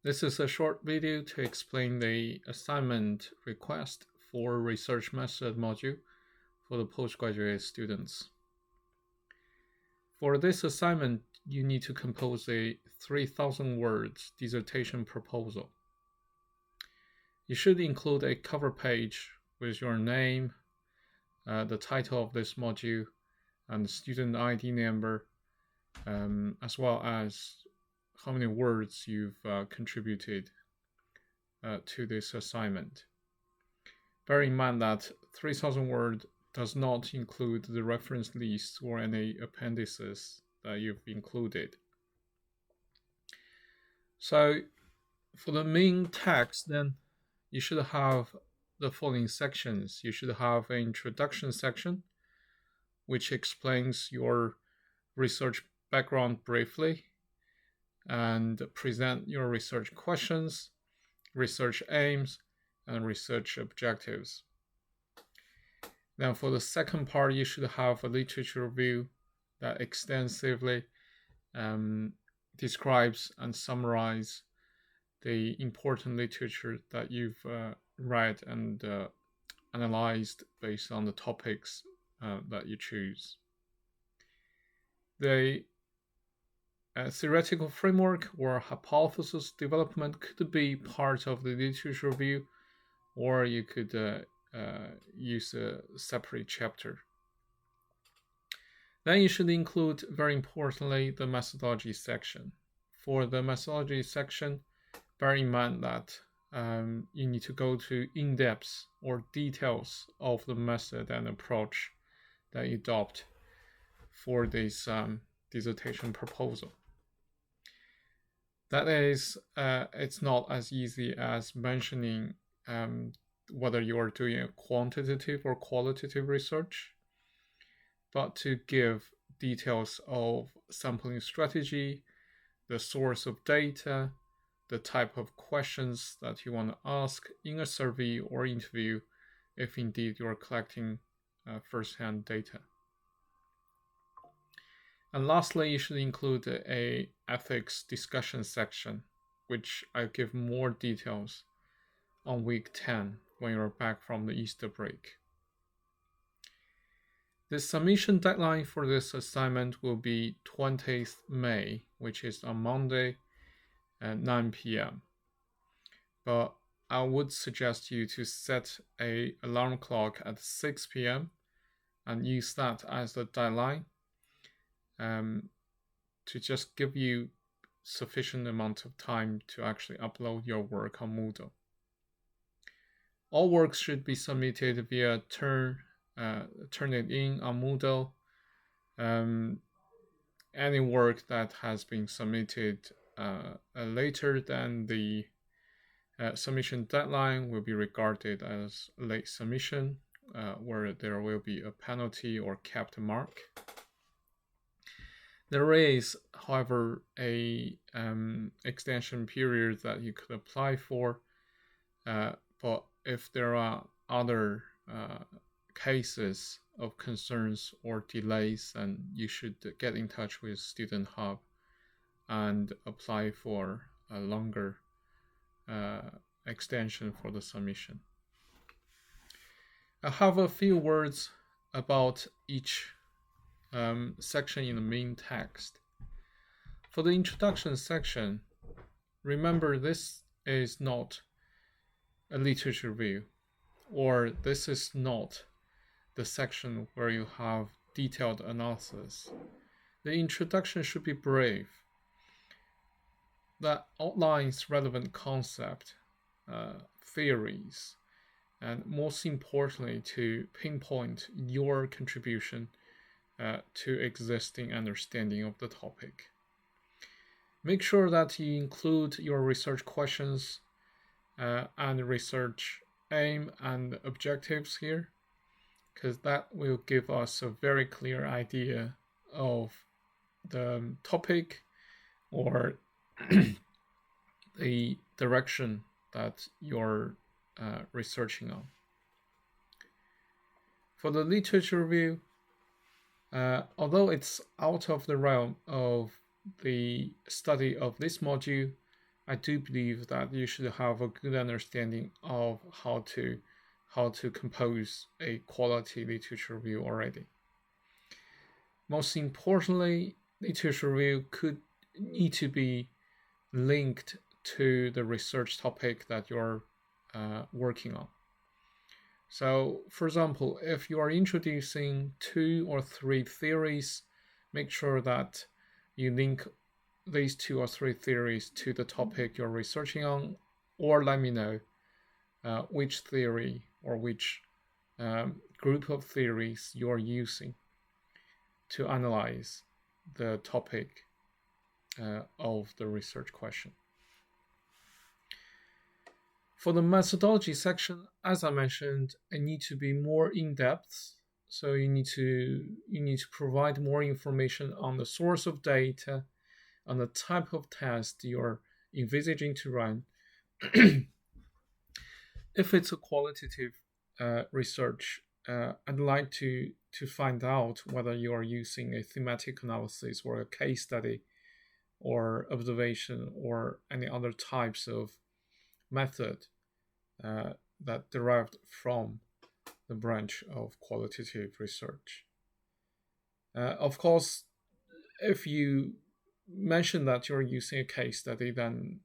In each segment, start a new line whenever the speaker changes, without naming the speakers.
This is a short video to explain the assignment request for research method module for the postgraduate students. For this assignment, you need to compose a 3,000 words dissertation proposal. You should include a cover page with your name, the title of this module, and the student ID number, as well as how many words you've contributed to this assignment. Bear in mind that 3,000 word does not include the reference list or any appendices that you've included. So for the main text, then you should have the following sections. You should have an introduction section, which explains your research background briefly and present your research questions, research aims, and research objectives. Then for the second part, you should have a literature review that extensively describes and summarizes the important literature that you've read and analyzed based on the topics that you choose. The theoretical framework or hypothesis development could be part of the literature review, or you could use a separate chapter. Then you should include, very importantly, the methodology section. For the methodology section, bear in mind that you need to go to in-depth or details of the method and approach that you adopt for this dissertation proposal. That is, it's not as easy as mentioning whether you are doing a quantitative or qualitative research, but to give details of sampling strategy, the source of data, the type of questions that you want to ask in a survey or interview, if indeed you are collecting first-hand data. And lastly, you should include a ethics discussion section, which I give more details on week 10 when you're back from the Easter break. The submission deadline for this assignment will be 20th May, which is on Monday at 9 p.m. But I would suggest you to set an alarm clock at 6 p.m. and use that as the deadline to just give you sufficient amount of time to actually upload your work on Moodle. All works should be submitted via Turnitin on Moodle. Any work that has been submitted later than the submission deadline will be regarded as late submission, where there will be a penalty or capped mark. There is, however, a extension period that you could apply for, but if there are other cases of concerns or delays, then you should get in touch with Student Hub and apply for a longer extension for the submission. I have a few words about each section in the main text. For the introduction section, remember this is not a literature review, or this is not the section where you have detailed analysis. The introduction should be brief, that outlines relevant concept, theories, and most importantly, to pinpoint your contribution to existing understanding of the topic. Make sure that you include your research questions and research aim and objectives here, because that will give us a very clear idea of the topic or the direction that you're researching on. For the literature review, although it's out of the realm of the study of this module, I do believe that you should have a good understanding of how to compose a quality literature review already. Most importantly, literature review could need to be linked to the research topic that you're working on. So, for example, if you are introducing 2 or 3 theories, make sure that you link these 2 or 3 theories to the topic you're researching on, or let me know which theory or which group of theories you're using to analyze the topic of the research question. For the methodology section, as I mentioned, I need to be more in-depth. So you need to provide more information on the source of data, on the type of test you're envisaging to run. If it's a qualitative research, I'd like to find out whether you are using a thematic analysis or a case study or observation or any other types of method that derived from the branch of qualitative research. Of course, if you mention that you're using a case study, then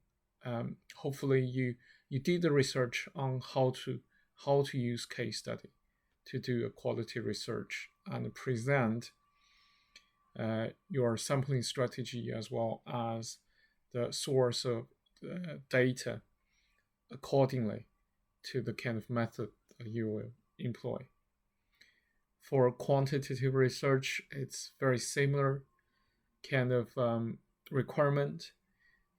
hopefully you did the research on how to use case study to do a quality research and present your sampling strategy as well as the source of data accordingly to the kind of method that you will employ. For quantitative research, it's very similar kind of requirement.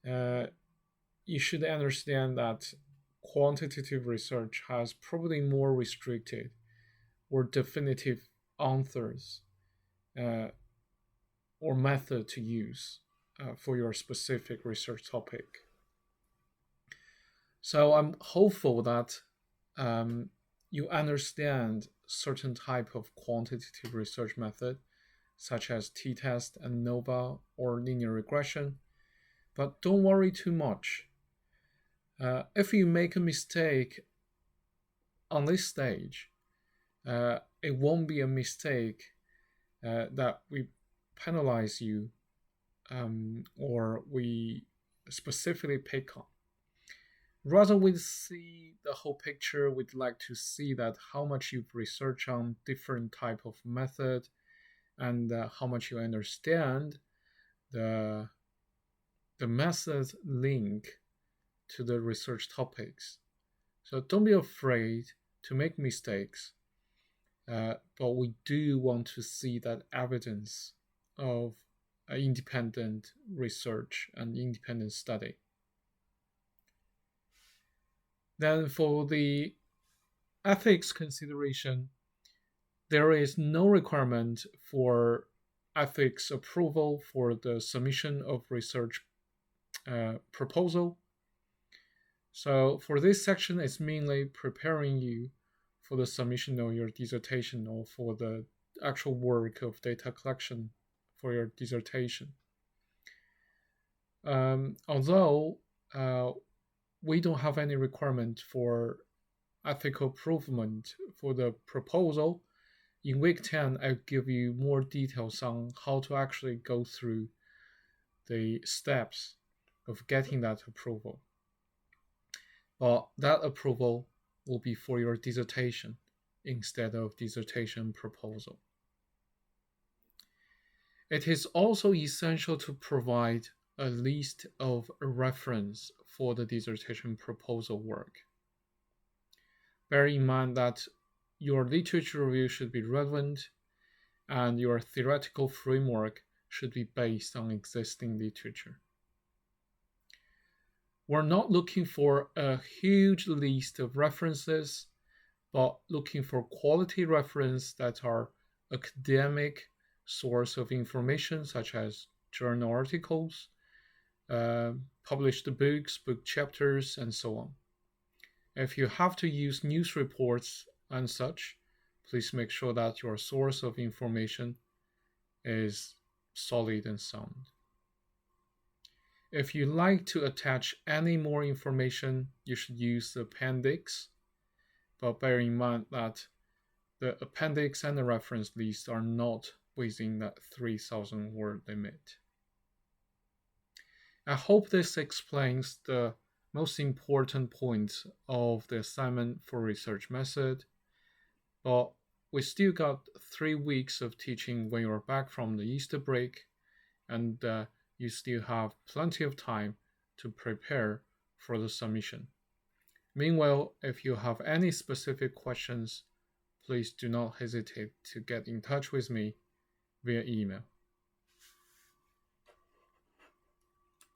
You should understand that quantitative research has probably more restricted or definitive answers or method to use for your specific research topic. So I'm hopeful that you understand certain type of quantitative research method, such as t-test, ANOVA, or linear regression, but don't worry too much. If you make a mistake on this stage, it won't be a mistake that we penalize you or we specifically pick on. Rather, we see the whole picture. We'd like to see that how much you've researched on different type of method and how much you understand the method link to the research topics. So don't be afraid to make mistakes, but we do want to see that evidence of independent research and independent study. Then for the ethics consideration, there is no requirement for ethics approval for the submission of research proposal. So for this section, it's mainly preparing you for the submission of your dissertation or for the actual work of data collection for your dissertation. Although we don't have any requirement for ethical approval for the proposal, in week 10, I'll give you more details on how to actually go through the steps of getting that approval. But that approval will be for your dissertation instead of dissertation proposal. It is also essential to provide a list of reference for the dissertation proposal work. Bear in mind that your literature review should be relevant and your theoretical framework should be based on existing literature. We're not looking for a huge list of references, but looking for quality references that are academic source of information, such as journal articles, published books, book chapters, and so on. If you have to use news reports and such, please make sure that your source of information is solid and sound. If you like to attach any more information, you should use the appendix, but bear in mind that the appendix and the reference list are not within that 3,000 word limit. I hope this explains the most important points of the assignment for research method, but we still got 3 weeks of teaching when you're back from the Easter break, and you still have plenty of time to prepare for the submission. Meanwhile, if you have any specific questions, please do not hesitate to get in touch with me via email.